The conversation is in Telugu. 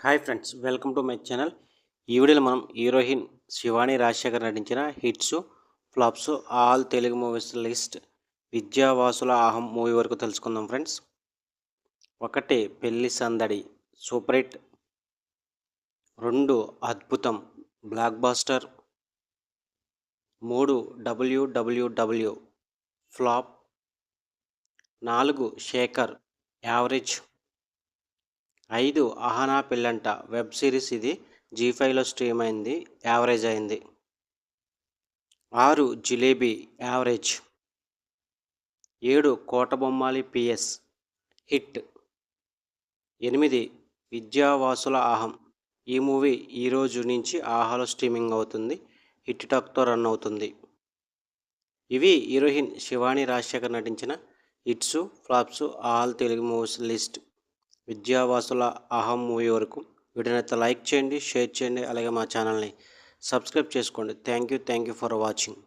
Hi friends, welcome to my channel. ఈ వీడియోలో మనం హీరోయిన్ శివాని రాజశేఖర్ నటించిన hits flops all Telugu movies list Vidyavasula Aham movie వరకు తెలుసుకుందాం ఫ్రెండ్స్. 1 పెళ్లి సందడి super hit, 2 Adbhutam blockbuster, 3 WWW flop, 4 Shekar average, 5 Ahana Pellanta web series, ఇది G5లో స్ట్రీమ్ అయింది, యావరేజ్ అయింది. 6 jalebi average, 7 Kotabommali PS hit, 8 Vidyavasula అహం. ఈ మూవీ ఈరోజు నుంచి ఆహాలో స్ట్రీమింగ్ అవుతుంది, హిట్ టాక్తో రన్ అవుతుంది. ఇవి హీరోయిన్ శివాని రాజశేఖర్ నటించిన hits flops all Telugu movies list Vidyavasula Aham movie వరకు. వీడియోనైతే లైక్ చేయండి, షేర్ చేయండి, అలాగే మా ఛానల్ని సబ్స్క్రైబ్ చేసుకోండి. Thank you for watching.